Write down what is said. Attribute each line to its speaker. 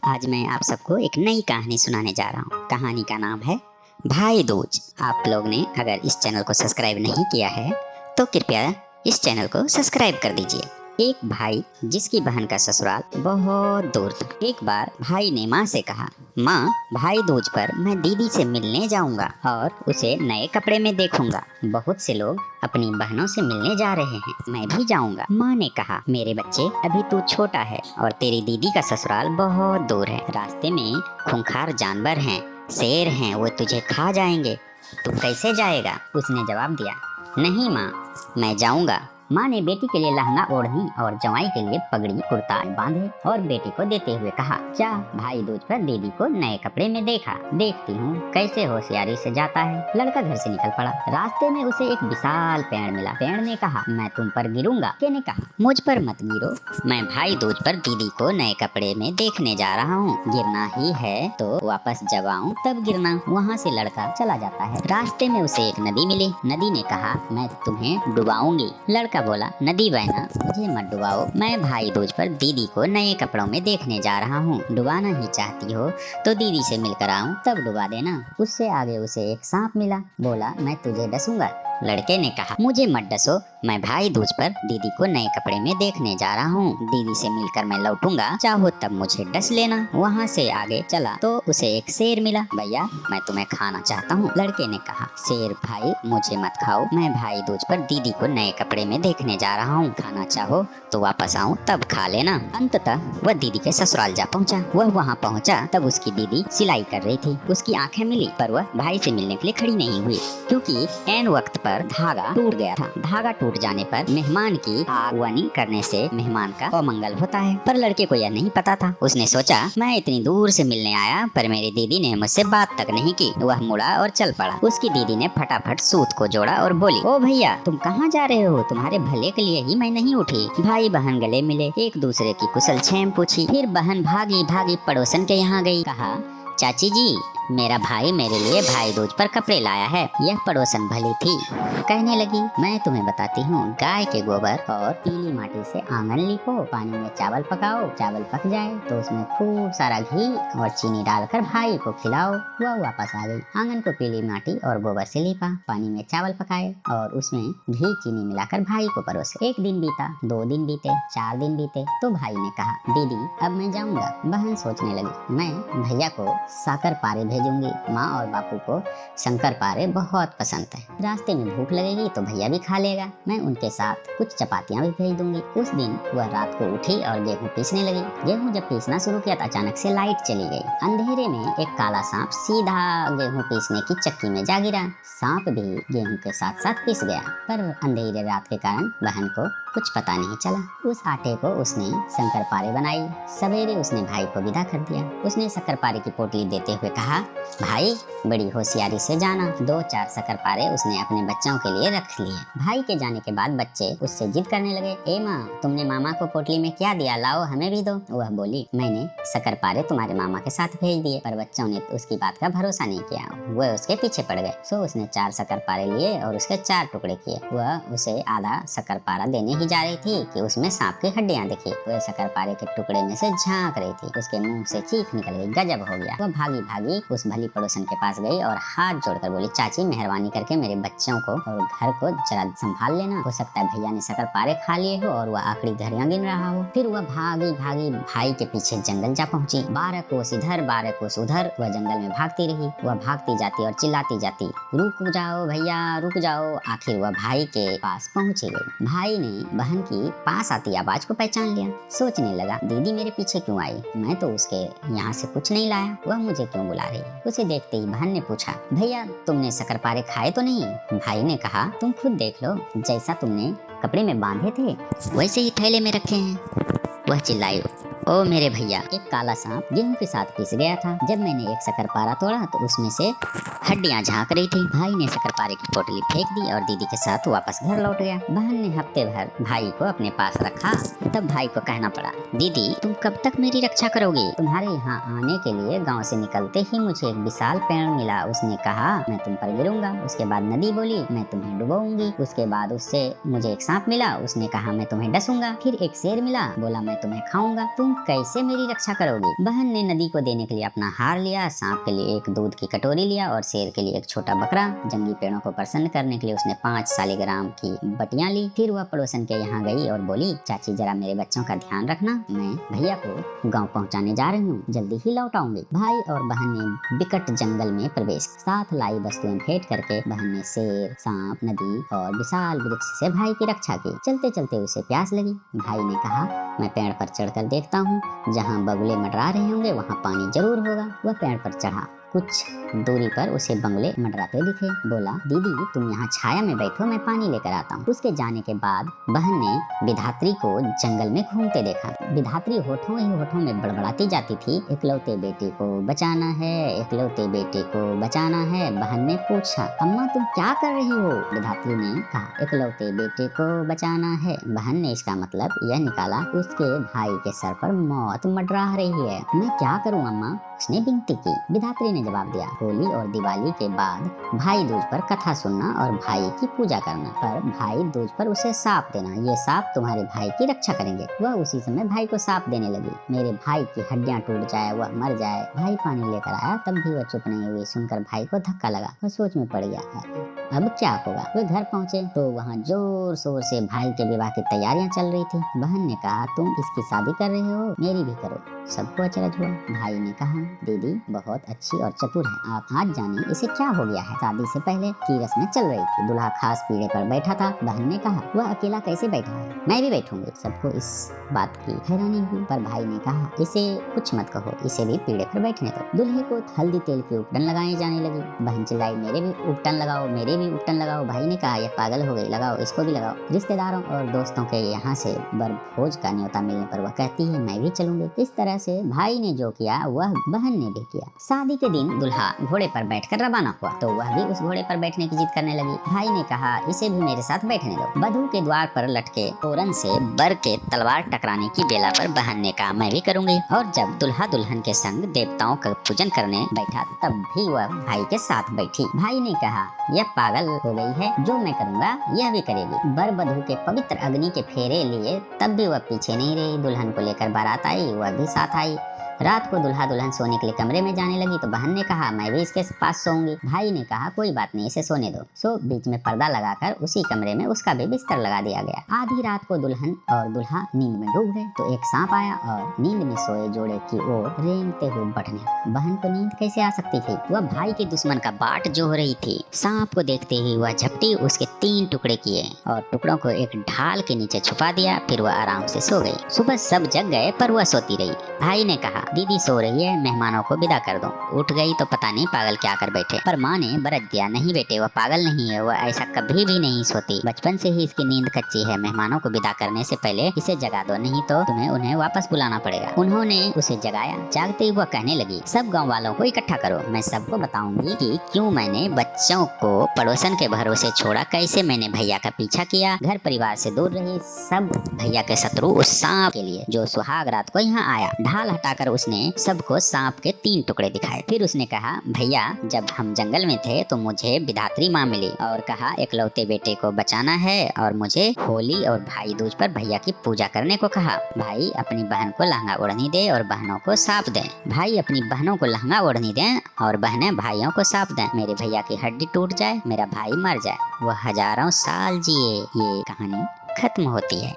Speaker 1: आज मैं आप सबको एक नई कहानी सुनाने जा रहा हूँ। कहानी का नाम है भाई दूज। आप लोग ने अगर इस चैनल को सब्सक्राइब नहीं किया है तो कृपया इस चैनल को सब्सक्राइब कर दीजिए। एक भाई जिसकी बहन का ससुराल बहुत दूर था। एक बार भाई ने माँ से कहा, माँ, भाई दूज पर मैं दीदी से मिलने जाऊंगा और उसे नए कपड़े में देखूंगा। बहुत से लोग अपनी बहनों से मिलने जा रहे हैं, मैं भी जाऊंगा। माँ ने कहा, मेरे बच्चे, अभी तू छोटा है और तेरी दीदी का ससुराल बहुत दूर है। रास्ते में खूंखार जानवर हैं, शेर हैं, वो तुझे खा जाएंगे। तू कैसे जाएगा? उसने जवाब दिया, नहीं माँ, मैं जाऊंगा। माँ ने बेटी के लिए लहंगा ओढ़नी और जवाई के लिए पगड़ी कुर्ता बांधे और बेटी को देते हुए कहा, जा भाई दूज पर दीदी को नए कपड़े में देखा। देखती हूँ कैसे होशियारी से जाता है। लड़का घर से निकल पड़ा। रास्ते में उसे एक विशाल पेड़ मिला। पेड़ ने कहा, मैं तुम पर गिरूंगा। के ने कहा, मुझ पर मत गिरो, मैं भाई दूज पर दीदी को नए कपड़े में देखने जा रहा हूँ। गिरना ही है तो वापस जब आऊँ तब गिरना। वहाँ से लड़का चला जाता है। रास्ते में उसे एक नदी मिली। नदी ने कहा, मैं तुम्हें डुबाऊंगी। लड़का बोला, नदी बहना, मुझे मत डुबाओ, मैं भाई दूज पर दीदी को नए कपड़ों में देखने जा रहा हूँ। डुबाना ही चाहती हो तो दीदी से मिलकर आऊँ तब डुबा देना। उससे आगे उसे एक सांप मिला। बोला, मैं तुझे डसूंगा। लड़के ने कहा, मुझे मत डसो, मैं भाई दूज पर दीदी को नए कपड़े में देखने जा रहा हूँ। दीदी से मिलकर मैं लौटूंगा, चाहो तब मुझे डस लेना। वहाँ से आगे चला तो उसे एक शेर मिला। भैया, मैं तुम्हें खाना चाहता हूँ। लड़के ने कहा, शेर भाई, मुझे मत खाओ, मैं भाई दूज पर दीदी को नए कपड़े में देखने जा रहा हूँ। खाना चाहो तो वापस आऊँ तब खा लेना। अंततः वह दीदी के ससुराल जा पहुँचा। वह वहाँ पहुँचा तब उसकी दीदी सिलाई कर रही थी। उसकी आंखें मिली पर वह भाई से मिलने के लिए खड़ी नहीं हुई, क्योंकि ऐन वक्त पर धागा टूट गया था। धागा टूट जाने पर मेहमान की आगवानी करने से मेहमान का अमंगल होता है। पर लड़के को यह नहीं पता था। उसने सोचा, मैं इतनी दूर से मिलने आया पर मेरी दीदी ने मुझसे बात तक नहीं की। वह मुड़ा और चल पड़ा। उसकी दीदी ने फटाफट सूत को जोड़ा और बोली, ओ भैया, तुम कहाँ जा रहे हो? तुम्हारे भले के लिए ही मैं नहीं उठी। भाई बहन गले मिले, एक दूसरे की कुशल क्षेम पूछी। फिर बहन भागी भागी पड़ोसन के यहाँ गई। कहा, चाची जी, मेरा भाई मेरे लिए भाई दूज पर कपड़े लाया है। यह पड़ोसन भली थी। कहने लगी, मैं तुम्हें बताती हूँ, गाय के गोबर और पीली माटी से आंगन लीपो, पानी में चावल पकाओ, चावल पक जाए तो उसमें खूब सारा घी और चीनी डालकर भाई को खिलाओ। वह वापस आ गई। आंगन को पीली माटी और गोबर से लीपा, पानी में चावल पकाए और उसमें घी चीनी मिलाकर भाई को परोसे। एक दिन बीता, 2 दिन बीते, 4 दिन बीते तो भाई ने कहा, दीदी, अब मैं जाऊंगा। बहन सोचने लगी, मैं भैया को साकर पारे भेजूंगी। माँ और बापू को शंकर पारे बहुत पसंद है। रास्ते में भूख लगेगी तो भैया भी खा लेगा। मैं उनके साथ कुछ चपातियाँ भी भेज दूंगी। उस दिन वह रात को उठी और गेहूँ पीसने लगी। गेहूँ जब पीसना शुरू किया तो अचानक से लाइट चली गई। अंधेरे में एक काला सांप सीधा गेहूँ पीसने की चक्की में जा गिरा। सांप भी गेहूँ के साथ साथ पीस गया, पर अंधेरे रात के कारण बहन को कुछ पता नहीं चला। उस आटे को उसने शंकर पारे बनाई। सवेरे उसने भाई को विदा कर दिया। उसने शक्कर पारे की पोटली देते हुए कहा, भाई, बड़ी होशियारी से जाना। 2-4 शक्कर पारे उसने अपने बच्चों के लिए रख लिए। भाई के जाने के बाद बच्चे उससे जिद करने लगे, ए माँ, तुमने मामा को पोटली में क्या दिया? लाओ, हमें भी दो। वह बोली, मैंने शक्कर पारे तुम्हारे मामा के साथ भेज दिए। पर बच्चों ने उसकी बात का भरोसा नहीं किया। वह उसके पीछे पड़ गए। सो उसने 4 शक्कर पारे लिए और उसके 4 टुकड़े किए। वह उसे आधा शक्कर पारा देने ही जा रही थी कि उसमें सांप की हड्डियां दिखी। वह शक्कर पारे के टुकड़े में से झांक रही थी। उसके मुंह से चीख निकल गई। गजब हो गया। वह भागी भागी उस भली पड़ोसन के पास गई और हाथ जोड़कर बोली, चाची, मेहरबानी करके मेरे बच्चों को और घर को जरा संभाल लेना। हो सकता है भैया ने शक्कर पारे खा लिए हो और वह आखिरी घड़ियां गिन रहा हो। फिर वह भागी भागी भाई के पीछे जंगल जा पहुंची। 12 कोस इधर, 12 कोस उधर वह जंगल में भागती रही। वह भागती जाती और चिल्लाती जाती, रुक जाओ भैया, रुक जाओ। आखिर वह भाई के पास पहुंची गई। भाई ने बहन की पास आती आवाज को पहचान लिया। सोचने लगा, दीदी मेरे पीछे क्यों आई? मैं तो उसके यहाँ से कुछ नहीं लाया, वह मुझे क्यों बुला रही है? उसे देखते ही बहन ने पूछा, भैया, तुमने शक्कर पारे खाए तो नहीं? भाई ने कहा, तुम खुद देख लो, जैसा तुमने कपड़े में बांधे थे वैसे ही थैले में रखे हैं। वह चिल्लाई, ओ मेरे भैया, एक काला सांप गेहूं के साथ पिस गया था। जब मैंने एक शक्कर पारा तोड़ा तो उसमें से हड्डियां झांक रही थी। भाई ने शक्कर पारे की पोटली फेंक दी और दीदी के साथ वापस घर लौट गया। बहन ने हफ्ते भर भाई को अपने पास रखा। तब भाई को कहना पड़ा, दीदी, तुम कब तक मेरी रक्षा करोगी? तुम्हारे यहाँ आने के लिए गाँव से निकलते ही मुझे एक विशाल पेड़ मिला। उसने कहा, मैं तुम पर गिरूंगा। उसके बाद नदी बोली, मैं तुम्हें डुबाऊंगी। उसके बाद उससे मुझे एक सांप मिला। उसने कहा, मैं तुम्हें डसूंगा। फिर एक शेर मिला, बोला, मैं तुम्हें खाऊंगा। तुम कैसे मेरी रक्षा करोगी? बहन ने नदी को देने के लिए अपना हार लिया, सांप के लिए एक दूध की कटोरी लिया और शेर के लिए एक छोटा बकरा। जंगली पेड़ों को प्रसन्न करने के लिए उसने 5 शालिग्राम की बटियां ली। फिर वह पड़ोसन के यहाँ गई और बोली, चाची जरा मेरे बच्चों का ध्यान रखना, मैं भैया को गाँव पहुँचाने जा रही हूँ, जल्दी ही लौट आऊंगी। भाई और बहन ने विकट जंगल में प्रवेश, साथ लाई वस्तुएं भेंट करके बहन ने शेर, सांप, नदी और विशाल वृक्ष से भाई की रक्षा की। चलते चलते उसे प्यास लगी। भाई ने कहा, मैं पेड़ पर चढ़कर देखता हूँ, जहाँ बगुले मंडरा रहे होंगे वहाँ पानी जरूर होगा। वह पेड़ पर चढ़ा। कुछ दूरी पर उसे बगुले मंडराते दिखे। बोला, दीदी तुम यहाँ छाया में बैठो, मैं पानी लेकर आता हूँ। उसके जाने के बाद बहन ने विधात्री को जंगल में घूमते देखा। विधात्री होठों ही होठों में बड़बड़ाती जाती थी, इकलौते बेटे को बचाना है, इकलौते बेटे को बचाना है। बहन ने पूछा, अम्मा तुम क्या कर रही हो? विधात्री ने कहा, इकलौते बेटे को बचाना है। बहन ने इसका मतलब यह निकाला, उसके भाई के सर पर मौत मंडरा रही है। मैं क्या करूँ अम्मा? उसने विनती की। विधात्री ने जवाब दिया, होली और दिवाली के बाद भाई दूज पर कथा सुनना और भाई की पूजा करना, पर भाई दूज पर उसे सांप देना, ये सांप तुम्हारे भाई की रक्षा करेंगे। वह उसी समय भाई को सांप देने लगी। मेरे भाई की हड्डियां टूट जाए, वह मर जाए। भाई पानी लेकर आया, तब भी वह चुप नहीं हुई। सुनकर भाई को धक्का लगा, वह सोच में पड़ गया, अब क्या होगा। वे घर पहुँचे तो वहाँ जोर शोर से भाई के विवाह की तैयारियां चल रही थी। बहन ने कहा, तुम इसकी शादी कर रहे हो, मेरी भी करो। सबको अचरज हुआ। भाई ने कहा, दीदी बहुत अच्छी और चतुर है, आप आज जाने इसे क्या हो गया है। शादी से पहले की रस्में चल रही थी, दूल्हा खास पीढ़े पर बैठा था। बहन ने कहा, वह अकेला कैसे बैठा है, मैं भी बैठूंगी। सबको इस बात की हैरानी हुई, पर भाई ने कहा, इसे कुछ मत कहो, इसे भी पीढ़े पर बैठने दो। दूल्हे को हल्दी तेल की उपटन लगाई जाने लगी। बहन चिल्लाई, मेरे भी उपटन लगाओ, मेरे भी उपटन लगाओ। भाई ने कहा, यह पागल हो गई, लगाओ, इसको भी लगाओ। रिश्तेदारों और दोस्तों के यहाँ से बर भोज का न्योता मिलने पर वह कहती है, मैं भी चलूंगी। इस तरह से भाई ने जो किया वह बहन ने भी किया। शादी के दिन दूल्हा घोड़े पर बैठकर रवाना हुआ तो वह भी उस घोड़े पर बैठने की जिद करने लगी। भाई ने कहा, इसे भी मेरे साथ बैठने दो। वधू के द्वार पर लटके तोरण से बर के तलवार टकराने की बेला पर बहन ने कहा, मैं भी करूंगी। और जब दूल्हा दुल्हन के संग देवताओं का पूजन करने बैठा तब भी वह भाई के साथ बैठी। भाई ने कहा, यह पागल हो गई है, जो मैं करूंगा यह भी करेगी। बर वधू के पवित्र अग्नि के फेरे लिए तब भी वह पीछे नहीं रही। दुल्हन को लेकर बारात आई, वह भी साथ आई। रात को दूल्हा दुल्हन सोने के लिए कमरे में जाने लगी तो बहन ने कहा, मैं भी इसके पास सोऊंगी। भाई ने कहा, कोई बात नहीं, इसे सोने दो। सो बीच में पर्दा लगाकर उसी कमरे में उसका भी बिस्तर लगा दिया गया। आधी रात को दुल्हन और दूल्हा नींद में डूब गए तो एक सांप आया और नींद में सोए जोड़े की ओर रेंगते हुए बढ़ने लगा। बहन को नींद कैसे आ सकती थी, वह भाई के दुश्मन का बाट जोह रही थी। सांप को देखते ही वह झपटी, उसके 3 टुकड़े किए और टुकड़ों को एक ढाल के नीचे छुपा दिया। फिर वह आराम से सो गई। सुबह सब जग गए पर वह सोती रही। भाई ने कहा, दीदी सो रही है, मेहमानों को विदा कर दो। उठ गई तो पता नहीं पागल क्या कर बैठे, पर माँ ने बरज दिया, नहीं बेटे वह पागल नहीं है, वह ऐसा कभी भी नहीं सोती, बचपन से ही इसकी नींद कच्ची है। मेहमानों को विदा करने से पहले इसे जगा दो, नहीं तो तुम्हें उन्हें वापस बुलाना पड़ेगा। उन्होंने उसे जगाया। जागते ही वह कहने लगी, सब गाँव वालों को इकट्ठा करो, मैं सबको बताऊंगी कि क्यों मैंने बच्चों को पड़ोसन के भरोसे छोड़ा, कैसे मैंने भैया का पीछा किया, घर परिवार से दूर रही, सब भैया के शत्रु उस सांप के लिए जो सुहाग रात को यहाँ आया। ढाल हटाकर उसने सबको सांप के 3 टुकड़े दिखाए। फिर उसने कहा, भैया जब हम जंगल में थे तो मुझे विधात्री माँ मिली और कहा इकलौते बेटे को बचाना है और मुझे होली और भाई दूज पर भैया की पूजा करने को कहा। भाई अपनी बहन को लहंगा ओढ़नी दे और बहनों को सांप दे। भाई अपनी बहनों को लहंगा ओढ़नी दे और बहनें भाइयों को सांप दें। मेरे भैया की हड्डी टूट जाए, मेरा भाई मर जाए, वह हजारों साल जिए। ये कहानी खत्म होती है।